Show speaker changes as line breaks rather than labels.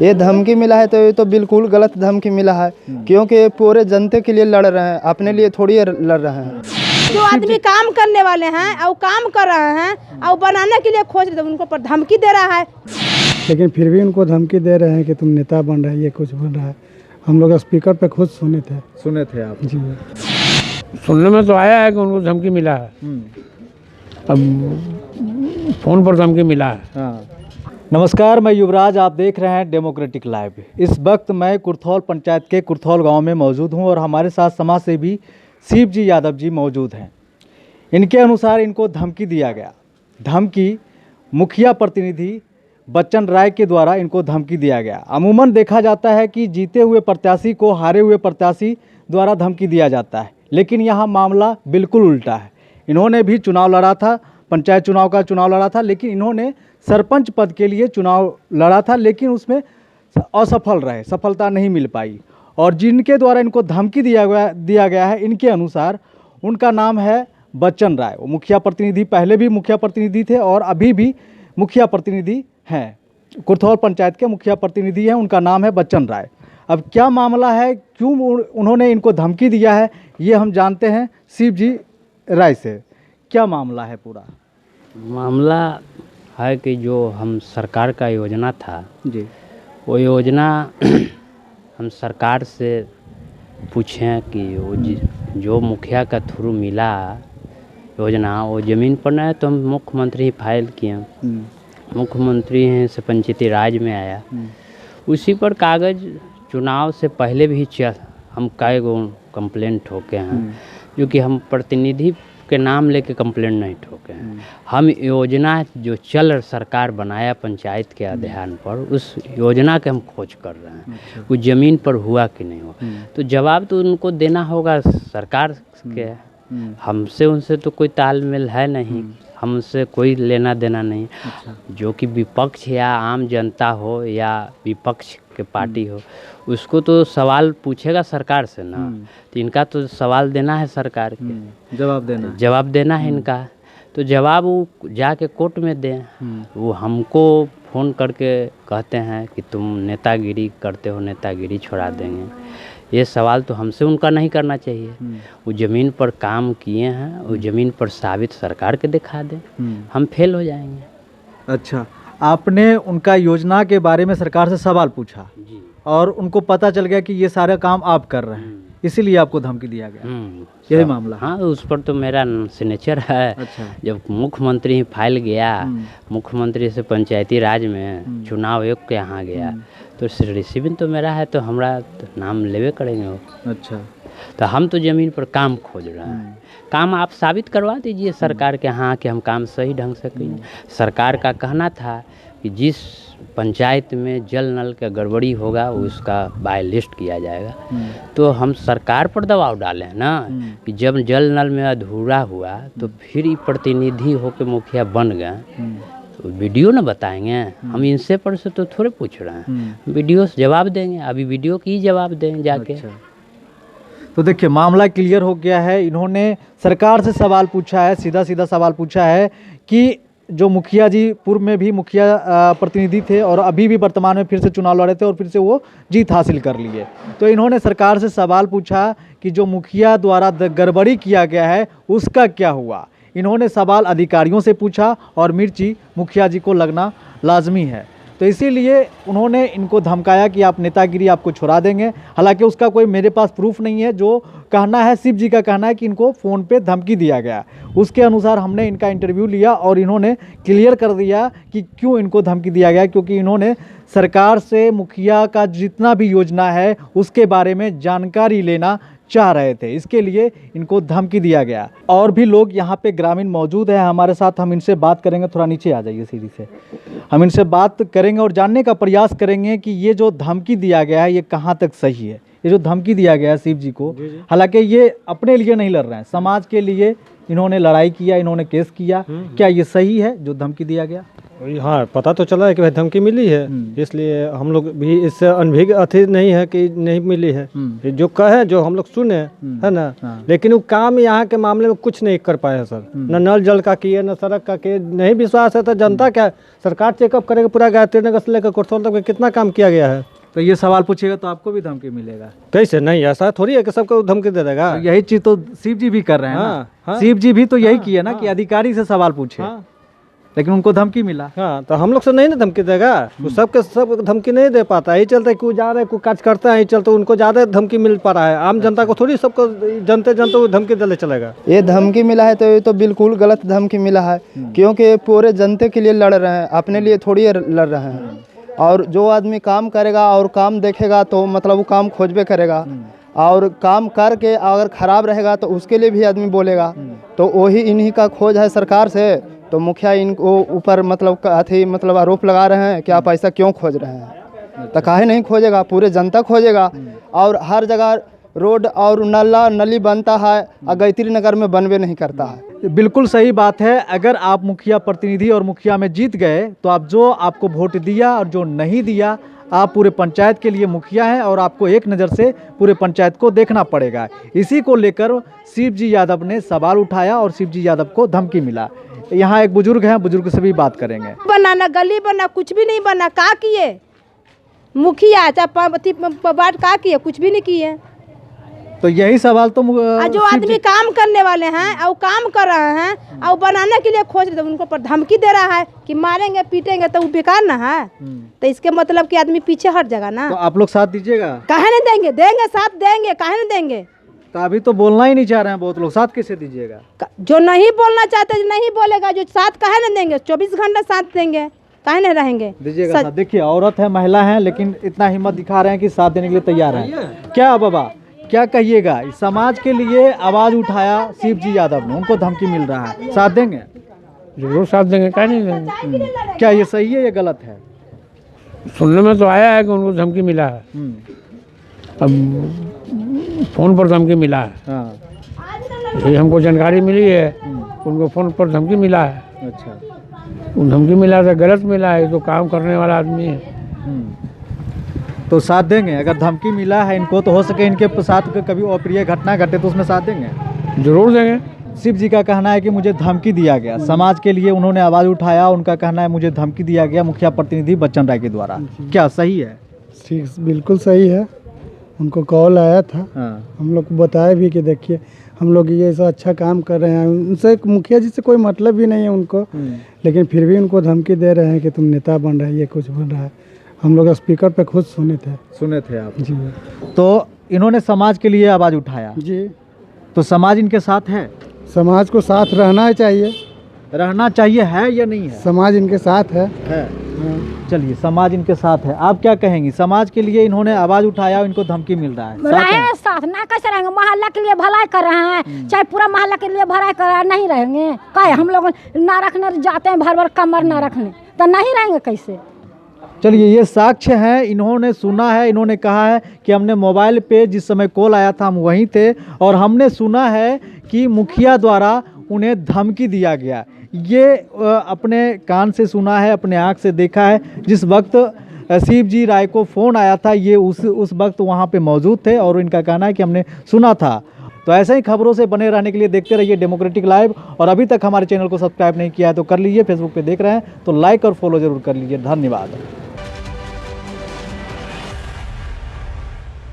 ये धमकी मिला है तो ये तो बिल्कुल गलत धमकी मिला है, क्योंकि ये पूरे जनता के लिए लड़ रहे हैं, अपने लिए थोड़ी लड़ रहे हैं।
जो आदमी काम करने वाले हैं और काम कर रहे हैं और बनाने के लिए खोज रहे, उनको पर धमकी दे रहा है।
लेकिन फिर भी उनको धमकी दे रहे हैं कि तुम नेता बन रहे हैं, ये कुछ बन रहा है। हम लोग स्पीकर पे खुद सुने थे
आप?
जी।
सुनने में तो आया है कि उनको धमकी मिला है। अब फोन पर धमकी मिला है।
हाँ। नमस्कार, मैं युवराज, आप देख रहे हैं डेमोक्रेटिक लाइव। इस वक्त मैं कुर्थौल पंचायत के कुर्थौल गांव में मौजूद हूं और हमारे साथ समाज सेवी शिव जी यादव जी मौजूद हैं। इनके अनुसार इनको धमकी दिया गया। धमकी मुखिया प्रतिनिधि बच्चन राय के द्वारा इनको धमकी दिया गया। अमूमन देखा जाता है कि जीते हुए प्रत्याशी को हारे हुए प्रत्याशी द्वारा धमकी दिया जाता है, लेकिन यहाँ मामला बिल्कुल उल्टा है। इन्होंने भी चुनाव लड़ा था, पंचायत चुनाव का चुनाव लड़ा था, लेकिन इन्होंने सरपंच पद के लिए चुनाव लड़ा था, लेकिन उसमें असफल रहे, सफलता नहीं मिल पाई। और जिनके द्वारा इनको धमकी दिया गया है, इनके अनुसार उनका नाम है बच्चन राय। वो मुखिया प्रतिनिधि, पहले भी मुखिया प्रतिनिधि थे और अभी भी मुखिया प्रतिनिधि हैं, कुर्थौल पंचायत के मुखिया प्रतिनिधि हैं। उनका नाम है बच्चन राय। अब क्या मामला है, क्यों उन्होंने इनको धमकी दिया है, ये हम जानते हैं शिव जी राय से। क्या मामला है पूरा?
मामला है कि जो हम सरकार का योजना था
जी,
वो योजना हम सरकार से पूछें कि वो जो मुखिया का थ्रू मिला योजना वो ज़मीन पर न है, तो हम मुख्यमंत्री फाइल किए। मुख्यमंत्री हैं से पंचायती राज में आया, उसी पर कागज़ चुनाव से पहले भी हम कई गो कंप्लेंट ठोके हैं, जो कि हम प्रतिनिधि के नाम लेके कंप्लेंट नहीं ठोके हैं। हम योजना जो चल सरकार बनाया पंचायत के अध्ययन पर, उस योजना के हम खोज कर रहे हैं। वो ज़मीन पर हुआ कि नहीं हुआ, तो जवाब तो उनको देना होगा सरकार के। हमसे उनसे तो कोई तालमेल है नहीं, हमसे कोई लेना देना नहीं। जो कि विपक्ष या आम जनता हो या विपक्ष के पार्टी हो, उसको तो सवाल पूछेगा सरकार से ना, तो इनका तो सवाल देना है सरकार के, जवाब देना है इनका। तो जवाब वो जाके कोर्ट में दें। वो हमको फ़ोन करके कहते हैं कि तुम नेतागिरी करते हो, नेतागिरी छोड़ा देंगे। ये सवाल तो हमसे उनका नहीं करना चाहिए। वो ज़मीन पर काम किए हैं, वो ज़मीन पर साबित सरकार के दिखा दें, हम फेल हो जाएंगे।
अच्छा, आपने उनका योजना के बारे में सरकार से सवाल पूछा
जी,
और उनको पता चल गया कि ये सारा काम आप कर रहे हैं, इसीलिए आपको धमकी दिया गया। यही मामला?
हाँ, उस पर तो मेरा सिग्नेचर है।
अच्छा।
जब मुख्यमंत्री फाइल गया, मुख्यमंत्री से पंचायती राज में चुनाव आयोग के यहाँ गया, तो रिसीविंग तो मेरा है, तो हमारा तो नाम लेवे करेंगे वो।
अच्छा,
तो हम तो ज़मीन पर काम खोज रहे हैं। काम आप साबित करवा दीजिए सरकार के यहाँ कि हम काम सही ढंग से किए। सरकार का कहना था कि जिस पंचायत में जल नल का गड़बड़ी होगा उसका बाय लिस्ट किया जाएगा। तो हम सरकार पर दबाव डालें ना कि जब जल नल में अधूरा हुआ तो फिर प्रतिनिधि होकर मुखिया बन गए, तो वीडियो न बताएंगे। हम इनसे पर से तो थोड़े पूछ रहे हैं, वीडियो से जवाब देंगे। अभी वीडियो की ही जवाब दें जाके।
अच्छा। तो देखिए, मामला क्लियर हो गया है। इन्होंने सरकार से सवाल पूछा है, सीधा सीधा सवाल पूछा है कि जो मुखिया जी पूर्व में भी मुखिया प्रतिनिधि थे और अभी भी वर्तमान में फिर से चुनाव लड़े थे और फिर से वो जीत हासिल कर लिए। तो इन्होंने सरकार से सवाल पूछा कि जो मुखिया द्वारा गड़बड़ी किया गया है उसका क्या हुआ। इन्होंने सवाल अधिकारियों से पूछा और मिर्ची मुखिया जी को लगना लाजमी है, तो इसीलिए उन्होंने इनको धमकाया कि आप नेतागिरी आपको छुड़ा देंगे। हालांकि उसका कोई मेरे पास प्रूफ नहीं है। जो कहना है, शिव जी का कहना है कि इनको फ़ोन पे धमकी दिया गया। उसके अनुसार हमने इनका इंटरव्यू लिया और इन्होंने क्लियर कर दिया कि क्यों इनको धमकी दिया गया, क्योंकि इन्होंने सरकार से मुखिया का जितना भी योजना है उसके बारे में जानकारी लेना चाह रहे थे, इसके लिए इनको धमकी दिया गया। और भी लोग यहाँ पे ग्रामीण मौजूद हैं हमारे साथ, हम इनसे बात करेंगे। थोड़ा नीचे आ जाइए सीढ़ी से। हम इनसे बात करेंगे और जानने का प्रयास करेंगे कि ये जो धमकी दिया गया है ये कहाँ तक सही है। ये जो धमकी दिया गया है शिव जी को, हालांकि ये अपने लिए नहीं लड़ रहे हैं, समाज के लिए इन्होंने लड़ाई किया, इन्होंने केस किया। क्या ये सही है जो धमकी दिया गया?
हाँ, पता तो चला है कि भाई धमकी मिली है, इसलिए हम लोग भी इससे अनभिज्ञ अति नहीं है कि नहीं मिली है। ये जो कहे, जो हम लोग सुने, है ना, लेकिन वो काम यहाँ के मामले में कुछ नहीं कर पाए सर। न नल जल का किए, न सड़क का किए। नहीं विश्वास है तो जनता क्या, सरकार चेकअप करेगा पूरा गायत्री नगर से लेकर कोटसौल तक कितना काम किया गया है।
तो ये सवाल पूछेगा तो आपको भी धमकी मिलेगा?
कैसे नहीं, ऐसा थोड़ी है कि सबको धमकी दे देगा।
तो यही चीज तो शिव जी भी कर रहे हैं ना। शिव जी भी तो यही किए ना कि अधिकारी से सवाल पूछे, लेकिन उनको धमकी मिला।
हाँ, तो हम लोग से नहीं ना धमकी देगा, वो सबके सब धमकी नहीं दे पाता। यही चलते कोई ज़्यादा कोई काज करता है, यही चलते उनको ज़्यादा धमकी मिल पा रहा है। आम जनता को थोड़ी सबको जनते को धमकी देने चलेगा।
ये धमकी मिला है तो ये तो बिल्कुल गलत धमकी मिला है, क्योंकि ये पूरे जनते के लिए लड़ रहे हैं, अपने लिए थोड़ी लड़ रहे हैं। और जो आदमी काम करेगा और काम देखेगा तो मतलब वो काम खोजबे करेगा, और काम करके अगर खराब रहेगा तो उसके लिए भी आदमी बोलेगा। तो वही इन्हीं का खोज है सरकार से। तो मुखिया इनको ऊपर मतलब मतलब आरोप लगा रहे हैं कि आप ऐसा क्यों खोज रहे हैं। तो काहे नहीं खोजेगा, पूरे जनता खोजेगा। और हर जगह रोड और नली बनता है, गायत्री नगर में बनवे नहीं करता है।
बिल्कुल सही बात है। अगर आप मुखिया प्रतिनिधि और मुखिया में जीत गए तो आप जो आपको वोट दिया और जो नहीं दिया, आप पूरे पंचायत के लिए मुखिया हैं और आपको एक नज़र से पूरे पंचायत को देखना पड़ेगा। इसी को लेकर शिव जी यादव ने सवाल उठाया और शिव जी यादव को धमकी मिला। यहाँ एक बुजुर्ग हैं, बुजुर्ग से भी बात करेंगे।
बनाना गली बना, कुछ भी नहीं बना। का किए मुखिया वार्ड, का किए, कुछ भी नहीं किए।
तो यही सवाल तो
जो आदमी काम करने वाले हैं और काम कर रहे हैं और बनाने के लिए खोज रहे, तो उनको पर धमकी दे रहा है कि मारेंगे पीटेंगे, तो वो बेकार ना है। तो इसके मतलब कि आदमी पीछे हट जाएगा ना।
तो आप लोग साथ दीजिएगा?
काहे नहीं देंगे, देंगे साथ देंगे, काहे नहीं देंगे।
तो अभी तो बोलना ही नहीं चाह रहे हैं बहुत लोग, साथ कैसे दीजिएगा?
जो नहीं बोलना चाहते नहीं बोलेगा, जो साथ काहे नहीं देंगे, 24 घंटा साथ देंगे, काहे नहीं रहेंगे,
दीजिएगा साथ। देखिए औरत है, महिला है, लेकिन इतना हिम्मत दिखा रहे हैं कि साथ देने के लिए तैयार है। क्या बाबा क्या कहिएगा? इस समाज के लिए आवाज उठाया शिव जी यादव ने, उनको धमकी मिल रहा है, साथ देंगे?
जरूर साथ देंगे, क्या नहीं देंगे।
क्या ये सही है या गलत है?
सुनने में तो आया है कि उनको धमकी मिला है। अब फ़ोन पर धमकी मिला है।
हाँ।
ये हमको जानकारी मिली है, उनको फ़ोन पर धमकी मिला है।
अच्छा,
धमकी मिला तो गलत मिला है, तो काम करने वाला आदमी है।
तो साथ देंगे? अगर धमकी मिला है इनको तो हो सके इनके साथ कभी अप्रिय घटना घटे तो उसमें साथ देंगे?
जरूर देंगे।
शिव जी का कहना है कि मुझे धमकी दिया गया, समाज के लिए उन्होंने आवाज़ उठाया, उनका कहना है मुझे धमकी दिया गया मुखिया प्रतिनिधि बच्चन राय के द्वारा। क्या सही है?
ठीक, बिल्कुल सही है। उनको कॉल आया था।
हाँ।
हम लोग को बताया भी कि देखिए हम लोग ये ऐसा अच्छा काम कर रहे हैं। उनसे मुखिया जी से कोई मतलब भी नहीं है उनको, लेकिन फिर भी उनको धमकी दे रहे हैं कि तुम नेता बन रहे, ये कुछ बन रहा है। हम लोग स्पीकर पे खुद सुने थे
आप
जी।
तो इन्होंने समाज के लिए आवाज़ उठाया
जी।
तो समाज इनके साथ है?
समाज को साथ रहना चाहिए।
रहना चाहिए है या नहीं है?
समाज इनके साथ है।
चलिए, समाज इनके साथ है। आप क्या कहेंगी? समाज के लिए इन्होंने आवाज उठाया, इनको धमकी मिल रहा है,
साथ ना कैसे रहेंगे? मोहल्ला के लिए भलाई कर रहे हैं, चाहे पूरा मोहल्ला के लिए भलाई कर रहे हैं, नहीं रहेंगे क्या? हम लोग ना रखने जाते हैं, भर भर कमर ना रखने, तो नहीं रहेंगे कैसे?
चलिए, ये साक्ष्य है, इन्होंने सुना है, इन्होंने कहा है कि हमने मोबाइल पे जिस समय कॉल आया था हम वहीं थे और हमने सुना है कि मुखिया द्वारा उन्हें धमकी दिया गया। ये अपने कान से सुना है, अपने आँख से देखा है। जिस वक्त शिव जी राय को फ़ोन आया था ये उस वक्त वहाँ पे मौजूद थे और इनका कहना है कि हमने सुना था। तो ऐसे ही खबरों से बने रहने के लिए देखते रहिए डेमोक्रेटिक लाइव। और अभी तक हमारे चैनल को सब्सक्राइब नहीं किया है तो कर लीजिए। फेसबुक पे देख रहे हैं तो लाइक और फॉलो जरूर कर लीजिए। धन्यवाद।